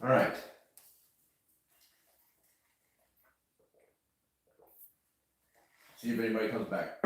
All right. See if anybody comes back.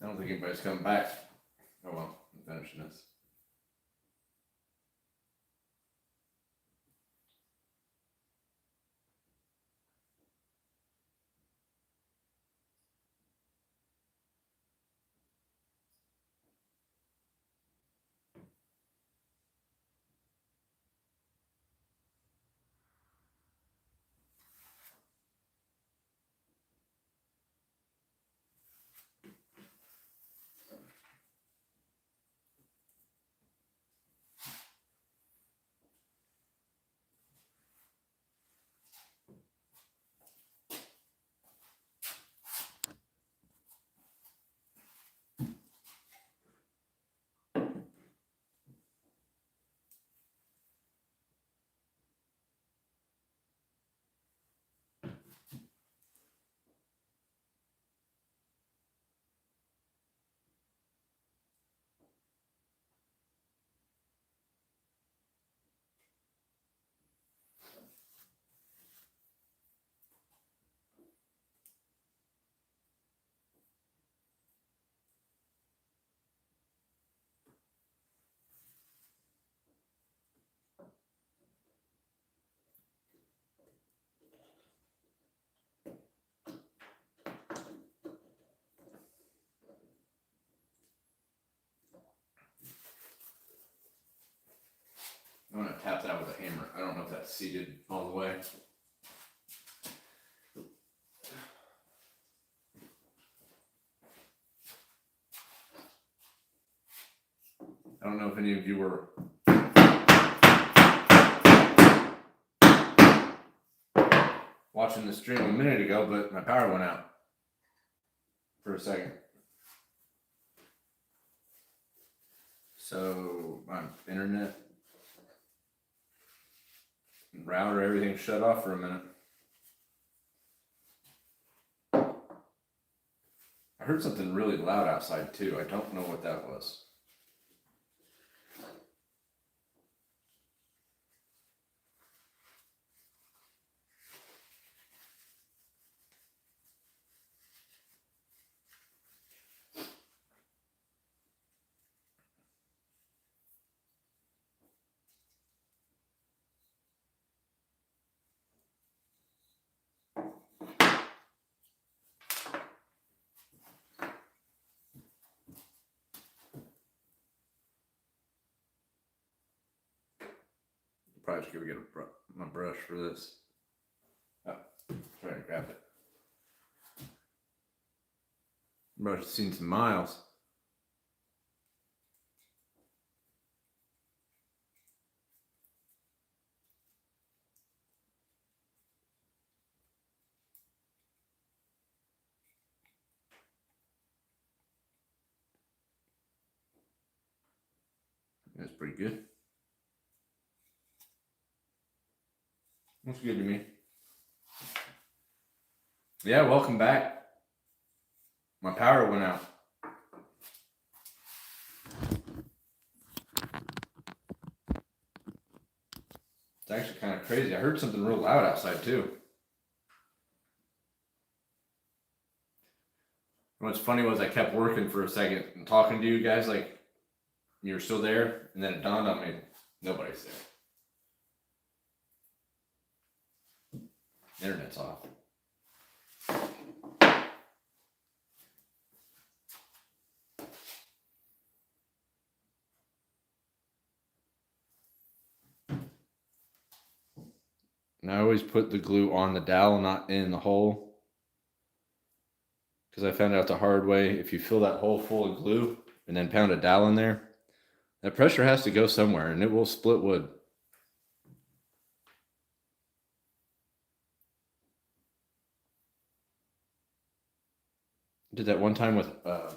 I don't think anybody's coming back. Oh well, I'm finishing this. I'm gonna tap that with a hammer. I don't know if that's seated all the way. I don't know if any of you were watching the stream a minute ago, but my power went out for a second. So my internet and router, everything shut off for a minute. I heard something really loud outside too. I don't know what that was. Probably should go get my brush for this. Oh, try to grab it. Brush has seen some miles. That's pretty good. Looks good to me. Yeah, welcome back. My power went out. It's actually kind of crazy. I heard something real loud outside too. And what's funny was I kept working for a second and talking to you guys like you were still there, and then it dawned on me, nobody's there. Internet's off. And I always put the glue on the dowel, not in the hole. Because I found out the hard way, if you fill that hole full of glue and then pound a dowel in there, that pressure has to go somewhere and it will split wood. Did that one time with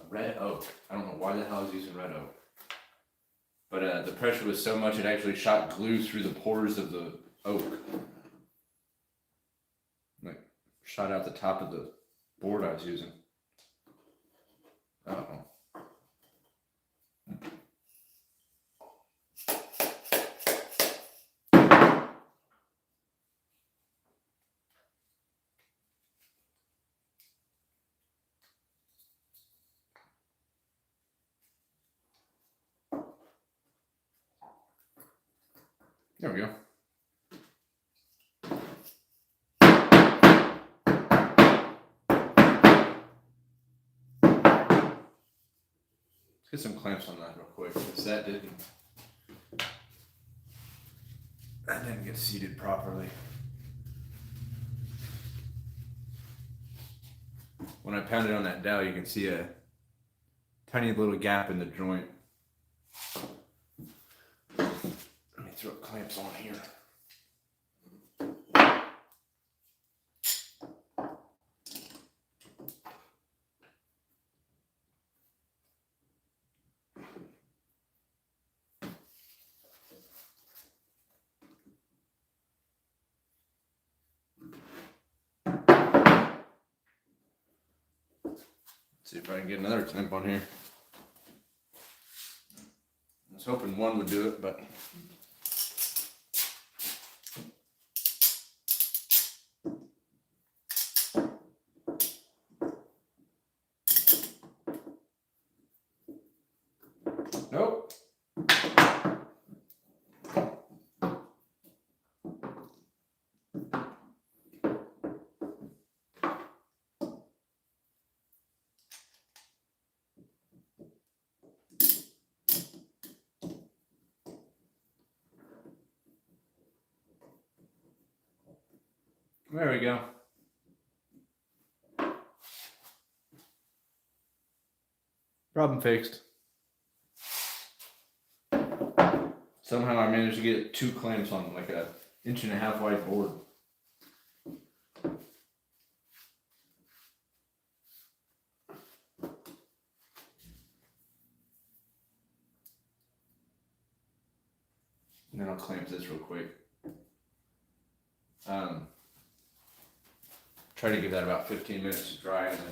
red oak. I don't know why the hell I was using red oak. But the pressure was so much it actually shot glue through the pores of the oak. Like, shot out the top of the board I was using. Uh-oh. There we go. Let's get some clamps on that real quick, because that didn't get seated properly. When I pounded on that dowel, you can see a tiny little gap in the joint. Let me throw clamps on here. See if I can get another clamp on here. I was hoping one would do it, but nope. There we go. Problem fixed. Somehow I managed to get 2 clamps on like a 1.5 inch wide board. And then I'll clamp this real quick. Try to give that about 15 minutes to dry and then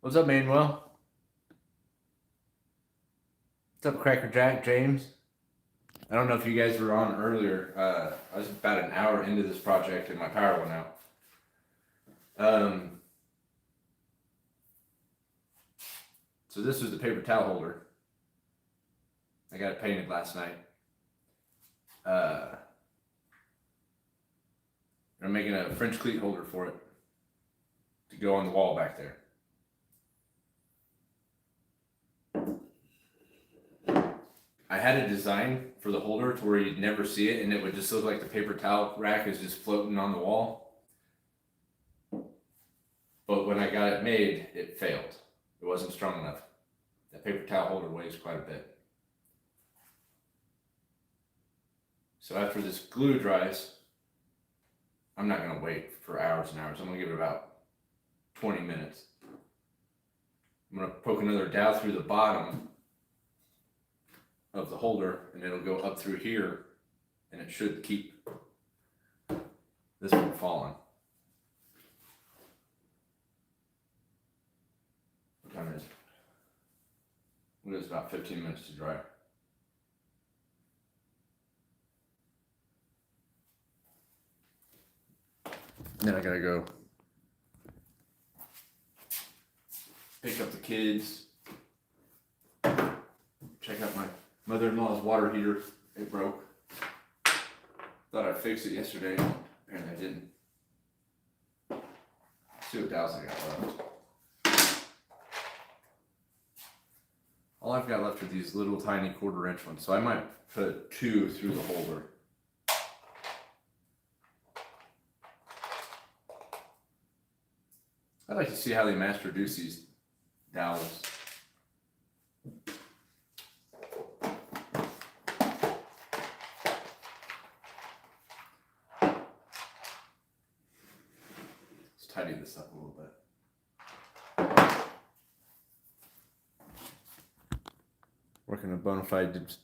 What's up, Manuel? What's up, Cracker Jack, James? I don't know if you guys were on earlier. I was about an hour into this project and my power went out. So this was the paper towel holder. I got it painted last night. I'm making a French cleat holder for it to go on the wall back there. I had a design for the holder to where you'd never see it and it would just look like the paper towel rack is just floating on the wall. But when I got it made, it failed. It wasn't strong enough. That paper towel holder weighs quite a bit. So after this glue dries, I'm not gonna wait for hours and hours. I'm gonna give it about 20 minutes. I'm gonna poke another dowel through the bottom of the holder and it'll go up through here and it should keep this from falling. What time is it? It was about 15 minutes to dry. Then I gotta go pick up the kids, check out my mother-in-law's water heater. It broke. Thought I'd fix it yesterday, apparently I didn't. See what dowels I got left. All I've got left are these little tiny 1/4 inch ones, so I might put 2 through the holder. I'd like to see how they mass produce these dowels. Let's tidy this up a little bit. Working a bona fide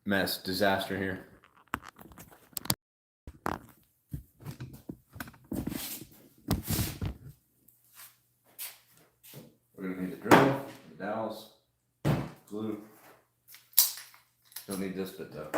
mess disaster here. We're gonna need the drill, the dowels, glue. Don't need this bit though.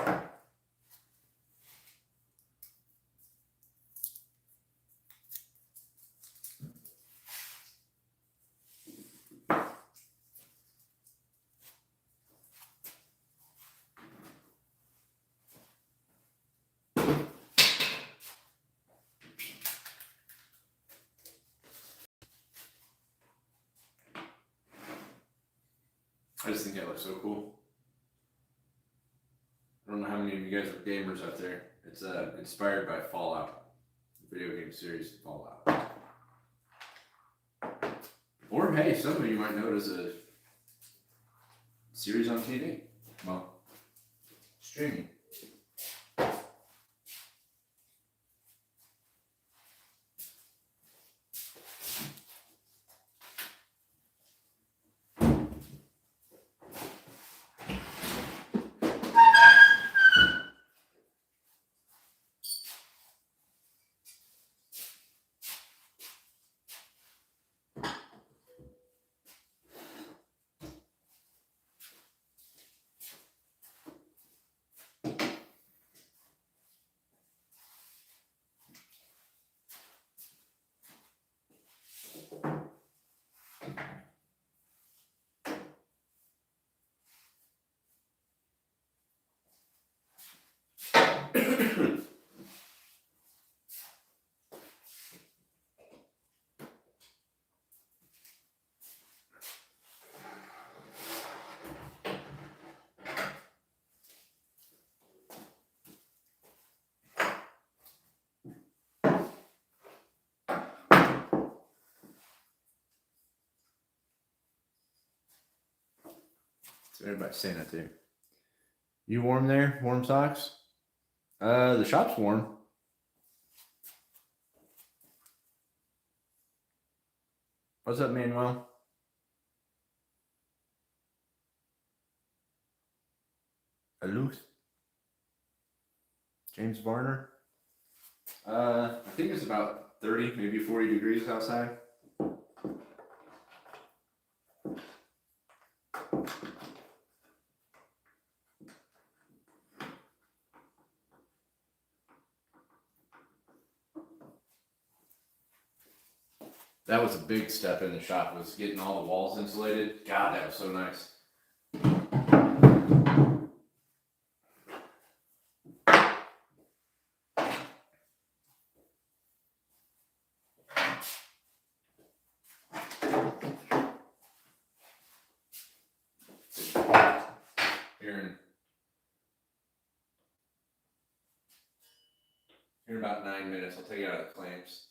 I just think that looks so cool. I don't know how many of you guys are gamers out there. It's inspired by Fallout, the video game series Fallout. Or hey, some of you might know it as a series on TV. Well, streaming. So everybody's saying that too. You warm there? Warm socks? The shop's warm. What's up, Manuel? Aloof. James Varner. I think it's about 30, maybe 40 degrees outside. That was a big step in the shop, was getting all the walls insulated. God, that was so nice. Here in about 9 minutes, I'll take it out of the clamps.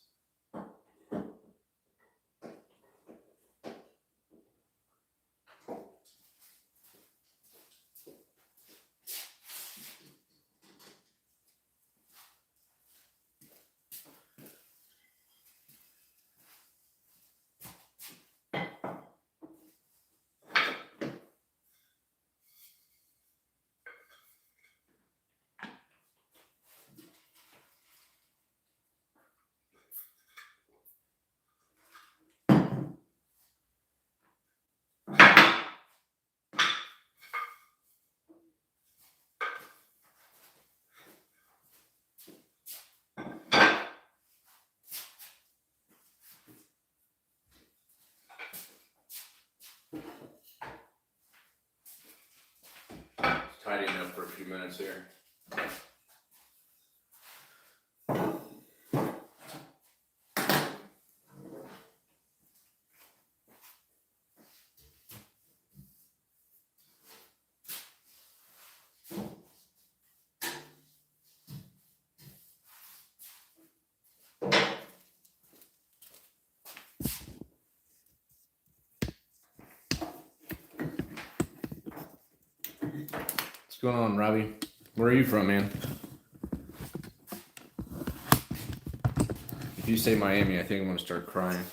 Tidying up for a few minutes here. What's going on, Robbie? Where are you from, man? If you say Miami, I think I'm gonna start crying.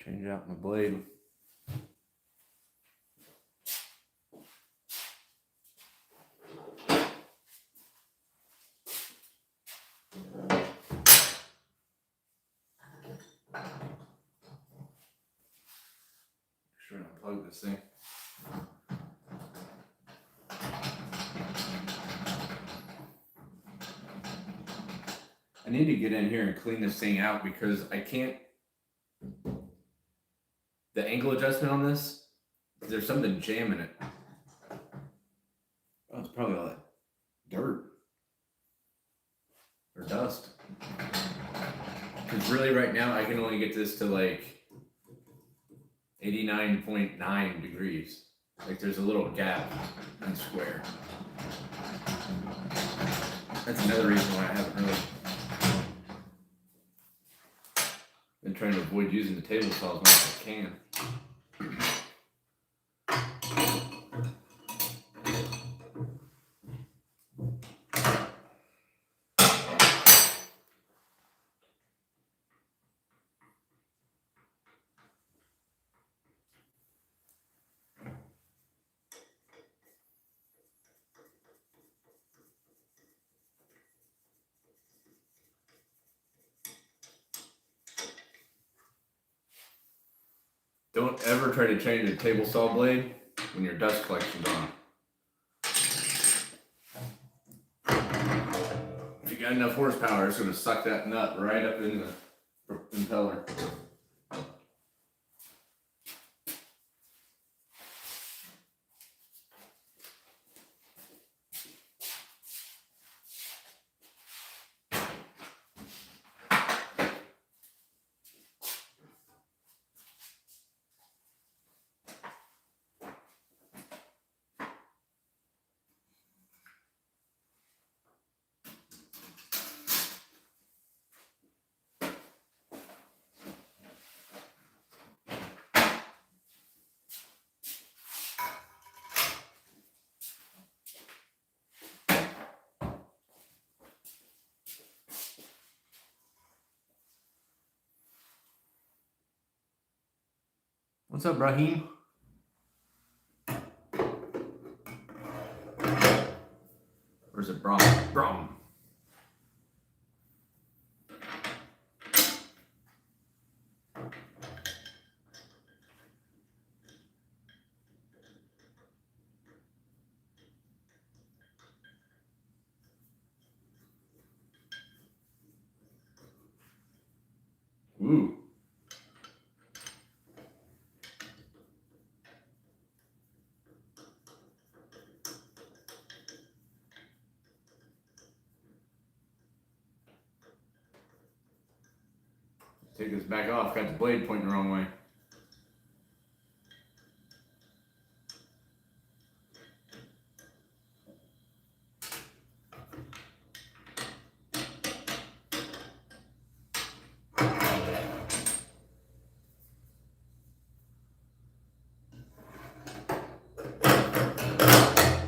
Change out my blade. Sure, unplug this thing. I need to get in here and clean this thing out because I can't. The angle adjustment on this, there's something jamming it. Oh, it's probably all that dirt or dust. Because really right now I can only get this to like 89.9 degrees. Like there's a little gap in square. That's another reason why I haven't really been trying to avoid using the table saw as much as I can. Don't ever try to change a table saw blade when your dust collection's on. If you got enough horsepower, it's going to suck that nut right up in the impeller. What's up, Raheem? Or is it Brom? Brom. Take this back off, got the blade pointing the wrong way.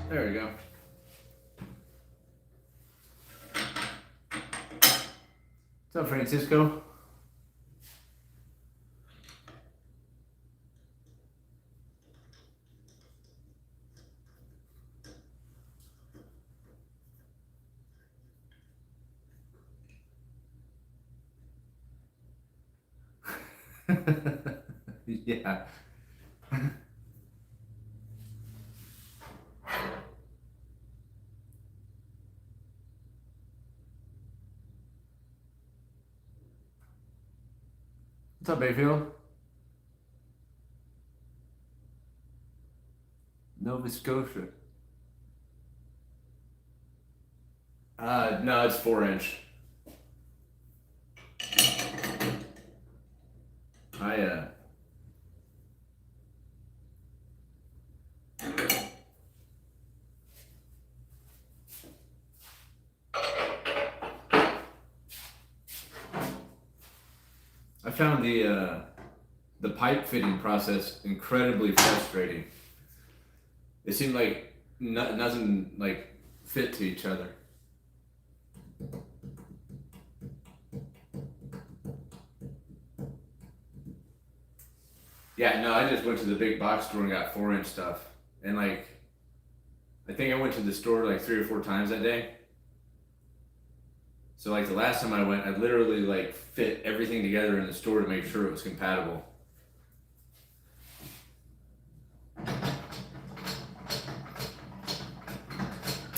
There we go. What's up, Francisco? Yeah. What's up, Bayfield? Nova Scotia. No, it's 4-inch. I found the pipe fitting process incredibly frustrating. It seemed like nothing like fit to each other. Yeah, no, I just went to the big box store and got 4-inch stuff. And like, I think I went to the store like 3 or 4 times that day. So like the last time I went, I literally like fit everything together in the store to make sure it was compatible.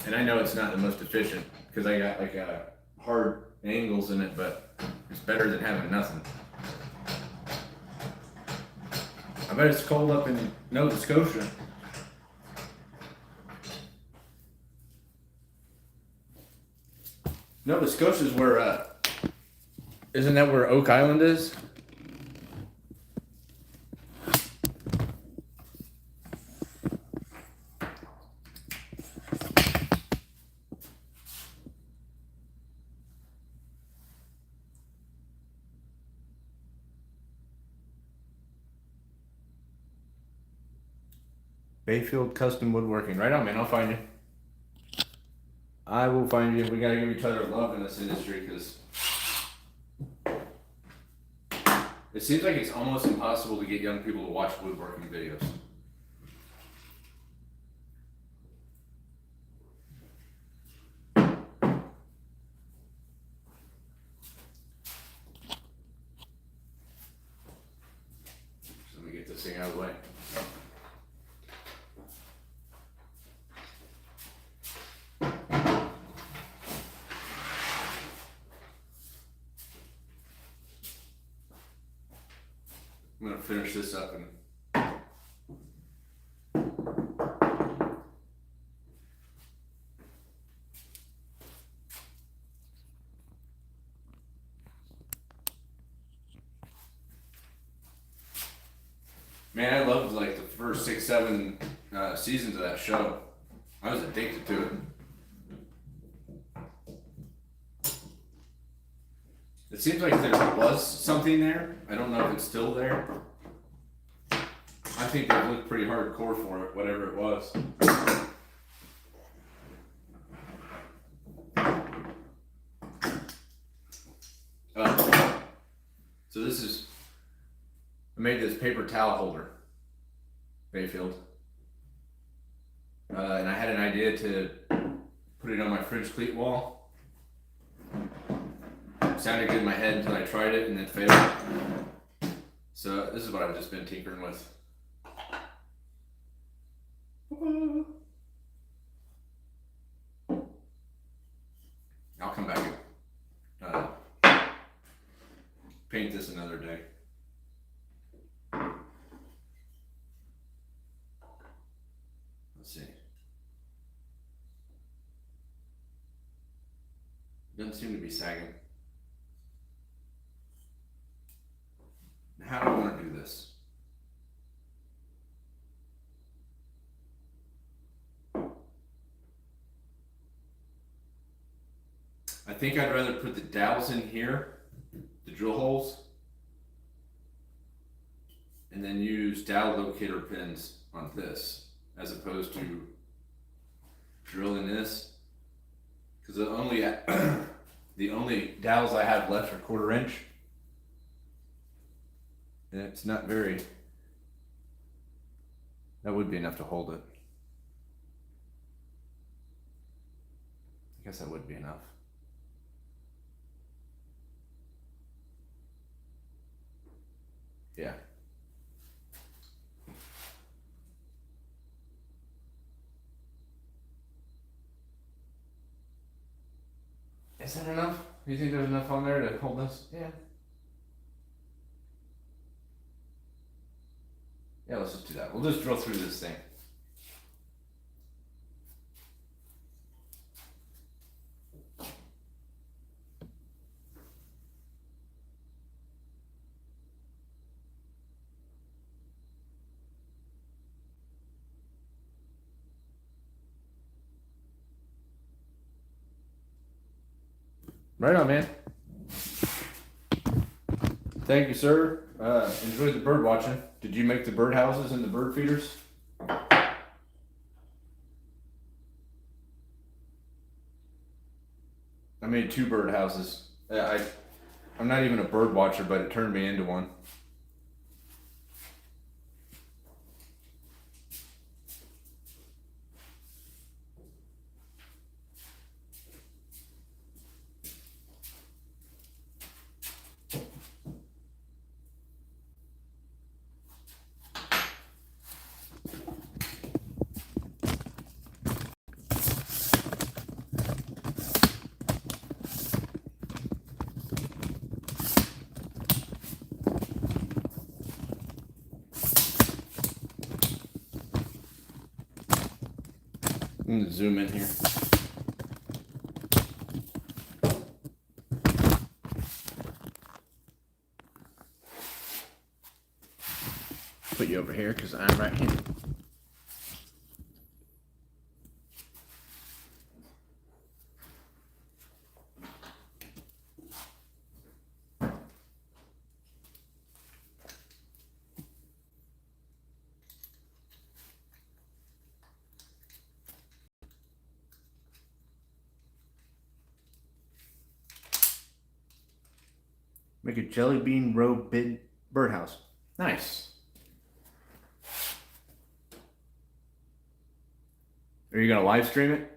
And I know it's not the most efficient because I got like hard angles in it, but it's better than having nothing. I bet it's cold up in Nova Scotia. Nova Scotia is where, isn't that where Oak Island is? Bayfield Custom Woodworking. Right on, man. I'll find you. I will find you. We gotta give each other love in this industry because it seems like it's almost impossible to get young people to watch woodworking videos. So let me get this thing out of the way. I'm gonna finish this up and man, I loved like the first 6, 7 seasons of that show. I was addicted to it. It seems like there was something there. I don't know if it's still there. I think they looked pretty hardcore for it, whatever it was. So this is, I made this paper towel holder, Bayfield. And I had an idea to put it on my fridge cleat wall. Sounded good in my head until I tried it and it failed. So this is what I've just been tinkering with. I'll come back and paint this another day. Let's see. Doesn't seem to be sagging. this. I think I'd rather put the dowels in here, the drill holes, and then use dowel locator pins on this, as opposed to drilling this. Because the only the only dowels I have left are 1/4 inch, and it's not very. That would be enough to hold it. I guess that would be enough. Yeah. Is that enough? Do you think there's enough on there to hold this? Yeah. Yeah, let's just do that. We'll just drill through this thing. Right on, man. Thank you, sir. Enjoyed the bird watching. Did you make the bird houses and the bird feeders? I made 2 bird houses. I'm not even a bird watcher, but it turned me into one. I'm gonna zoom in here. Put you over here because I'm right here. Make a jelly bean row birdhouse. Nice. Are you gonna live stream it?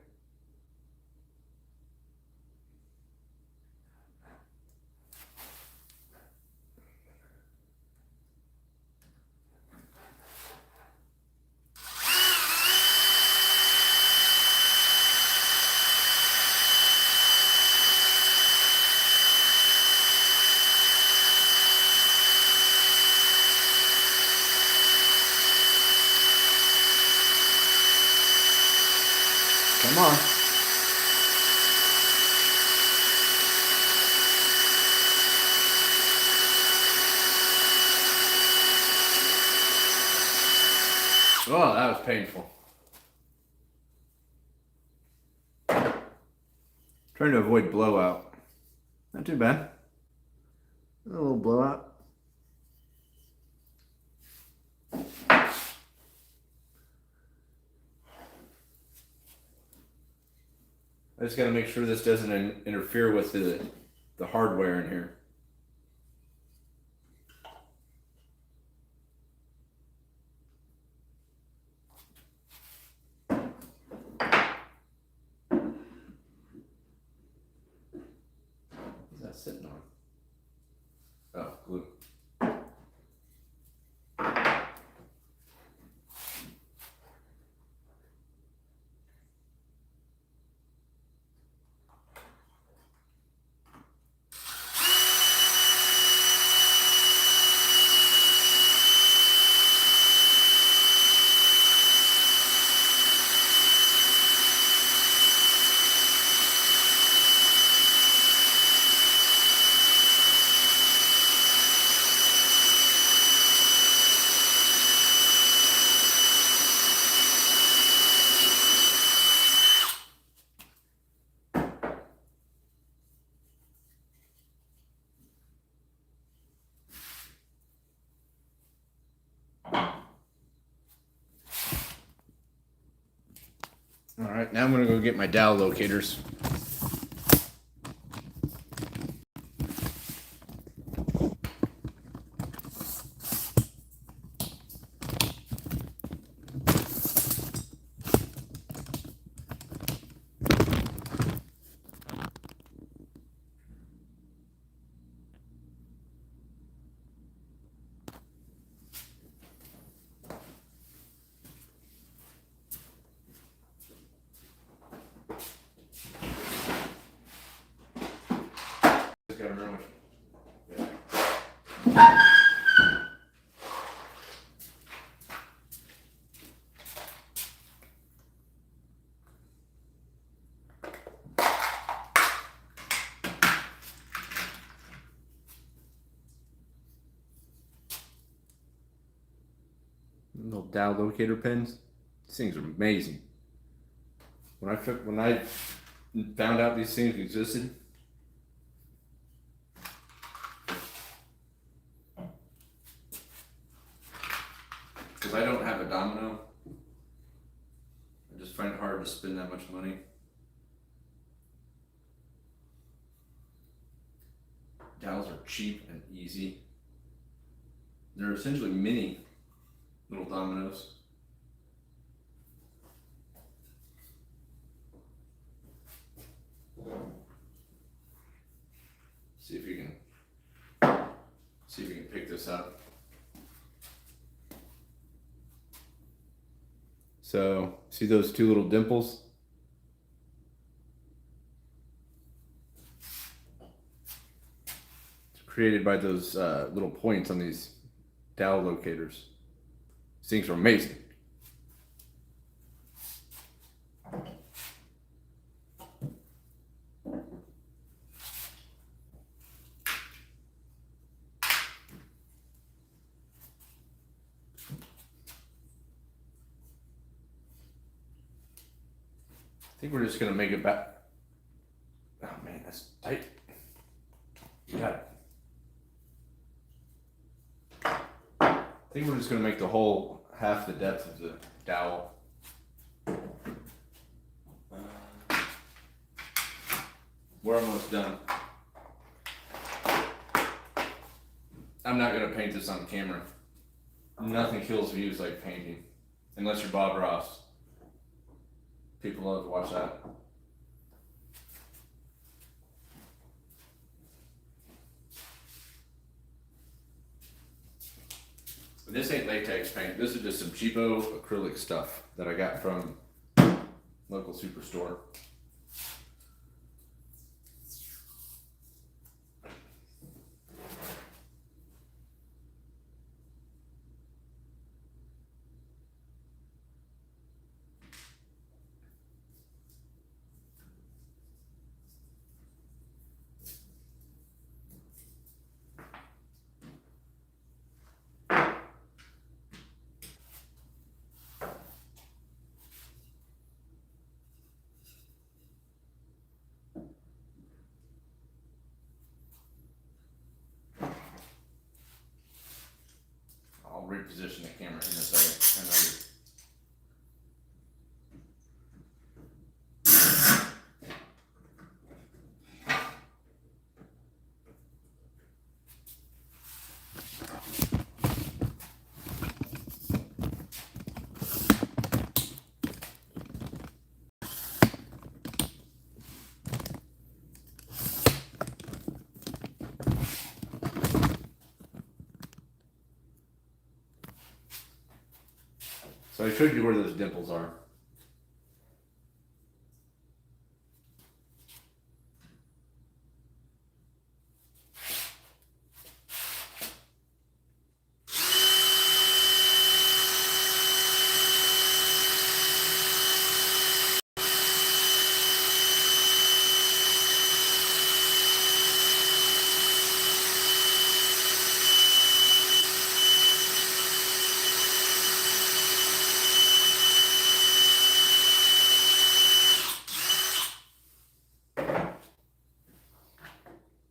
Come on. Oh, that was painful. Trying to avoid blowout. Not too bad. A little blowout. I just got to make sure this doesn't interfere with the hardware in here. What's that sitting on? Oh, glue. All right, now I'm gonna go get my dowel locators. Little dowel locator pins. These things are amazing. When I found out these things existed, because I don't have a domino, I just find it hard to spend that much money. Dowels are cheap and easy. They're essentially mini little dominoes. See if you can pick this up. So, see those two little dimples? It's created by those little points on these dowel locators. These things are amazing. I think we're just gonna make it back. Oh man, that's tight. You got it. I think we're just gonna make the whole half the depth of the dowel. We're almost done. I'm not gonna paint this on camera. Nothing kills views like painting, unless you're Bob Ross. People love to watch that. This ain't latex paint. This is just some cheapo acrylic stuff that I got from local superstore. I'll reposition the camera in a second. I know you. So I showed you where those dimples are.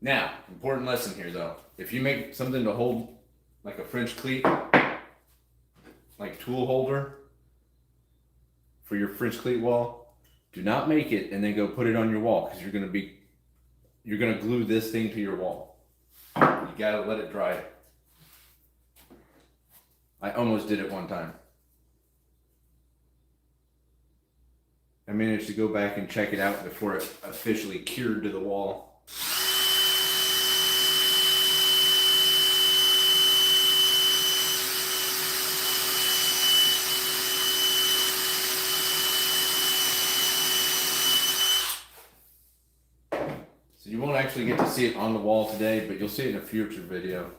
Now, important lesson here though. If you make something to hold like a French cleat, like tool holder for your French cleat wall, Do not make it and then go put it on your wall, because you're gonna glue this thing to your wall. You gotta let it dry. I almost did it one time. I managed to go back and check it out before it officially cured to the wall. So you won't actually get to see it on the wall today, but you'll see it in a future video.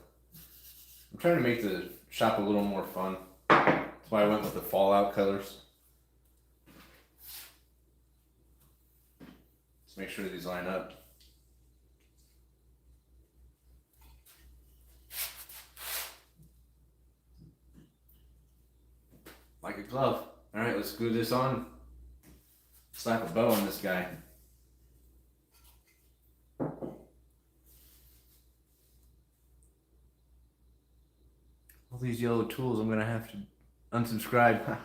I'm trying to make the shop a little more fun. That's why I went with the Fallout colors. Let's make sure these line up. Like a glove. All right, let's glue this on. Slap a bow on this guy. All these yellow tools, I'm gonna have to unsubscribe.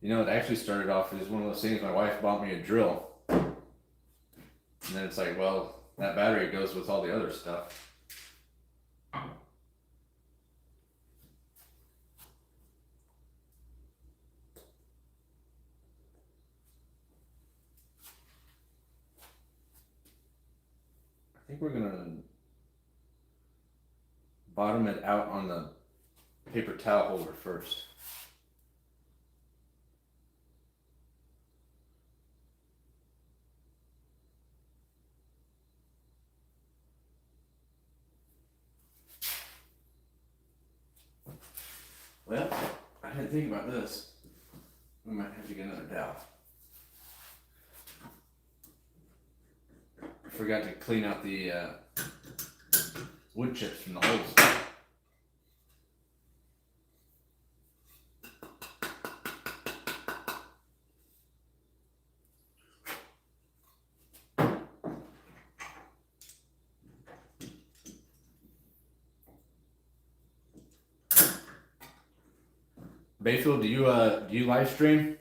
You know, it actually started off as one of those things. My wife bought me a drill, and then it's like, well, that battery goes with all the other stuff. I think we're gonna bottom it out on the paper towel holder first. Well, I didn't think about this. We might have to get another dowel. I forgot to clean out the wood chips from the holes. Bayfield, do you live stream?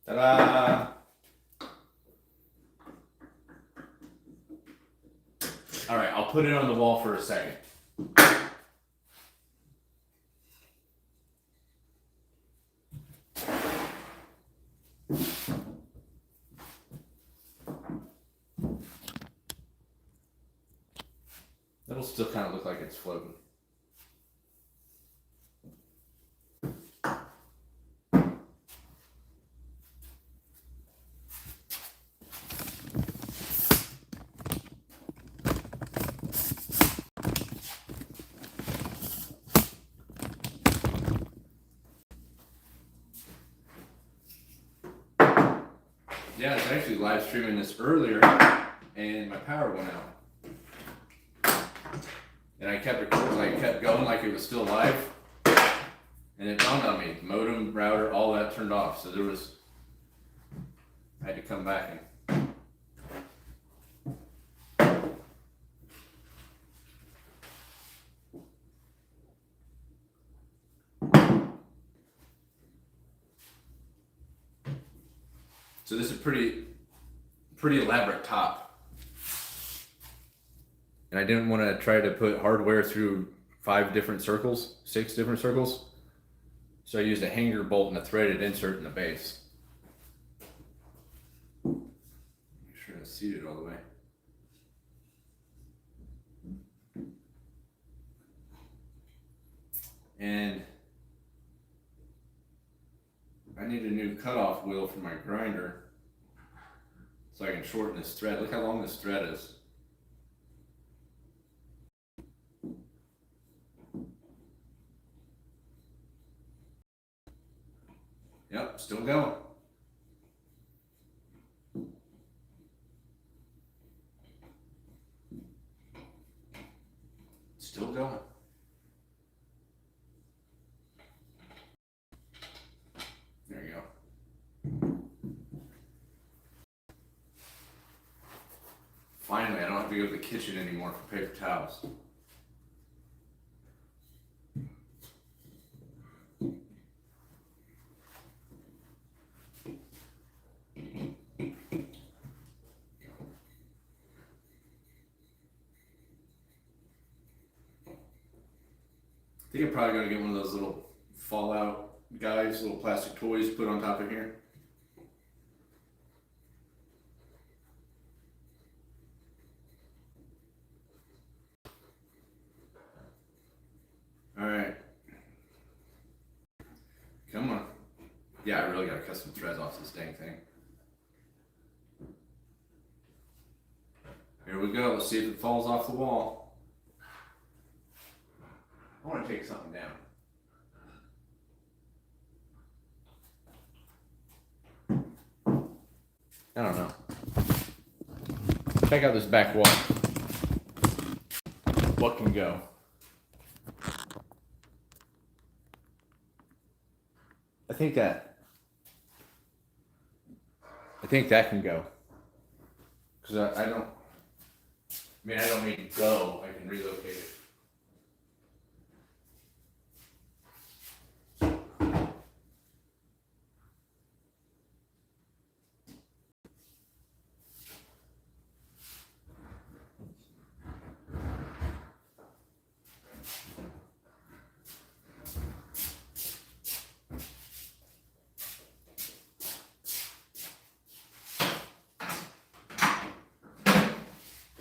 Ta-da! All right, I'll put it on the wall for a second. That'll still kind of look like it's floating. Yeah, I was actually live streaming this earlier, and my power went out. And I kept recording, like kept going like it was still live. And it dawned on me, modem, router, all that turned off. So I had to come back and So this is pretty elaborate top. And I didn't want to try to put hardware through 6 different circles. So I used a hanger bolt and a threaded insert in the base. Make sure it's seated all the way. And I need a new cutoff wheel for my grinder so I can shorten this thread. Look how long this thread is. Yep, still going. Still going. There you go. Finally, I don't have to go to the kitchen anymore for paper towels. I think I'm probably gonna get one of those little Fallout guys, little plastic toys put on top of here. All right. Come on. Yeah, I really gotta cut some threads off this dang thing. Here we go. Let's see if it falls off the wall. I want to take something down. I don't know. Check out this back wall. What can go? I think that can go. Because I don't need to go. I can relocate it.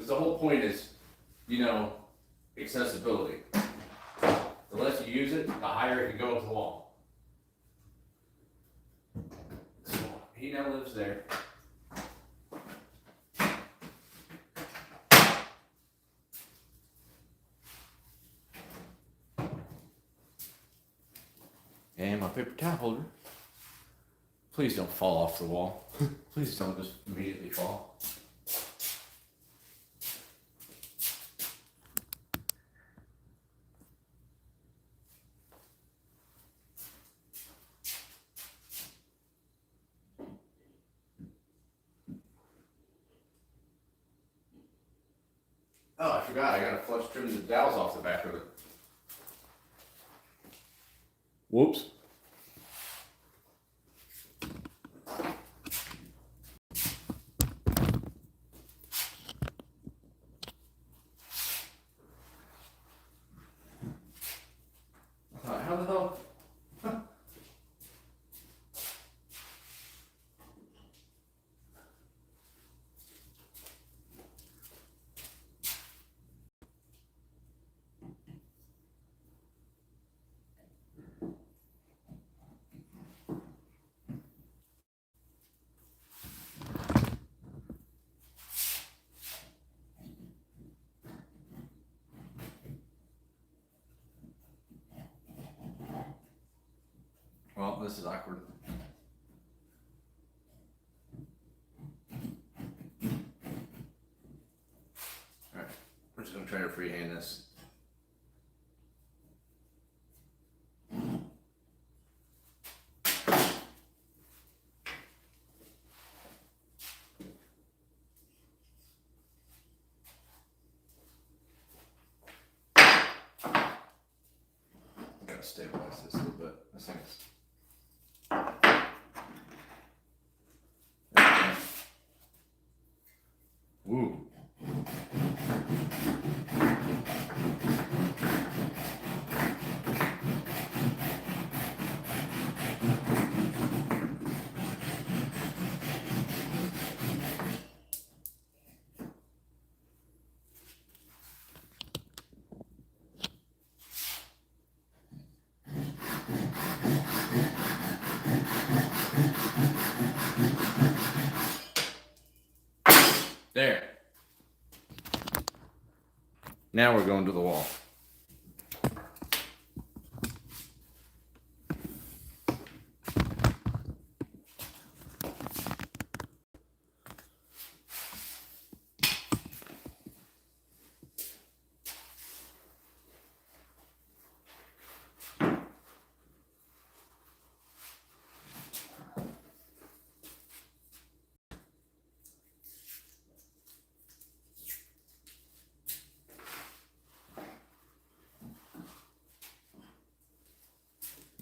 The whole point is, accessibility. The less you use it, the higher it can go up the wall. So he now lives there. And my paper towel holder. Please don't fall off the wall. Please don't just immediately fall. Oh, I forgot. I gotta flush trim the dowels off the back of it. Whoops. How the hell? Well, this is awkward. Alright, we're just gonna try to freehand this. Gotta stabilize this a little bit. This thing's Ooh. There. Now we're going to the wall.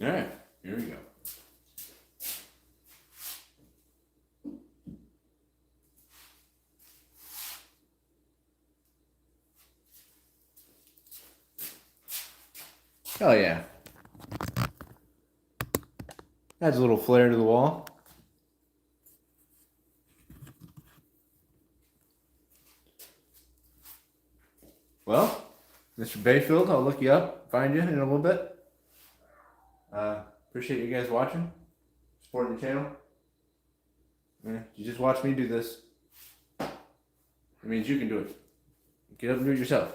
All right, here we go. Oh yeah. Adds a little flair to the wall. Well, Mr. Bayfield, I'll look you up, find you in a little bit. Appreciate you guys watching, supporting the channel. You just watch me do this. It means you can do it. Get up and do it yourself.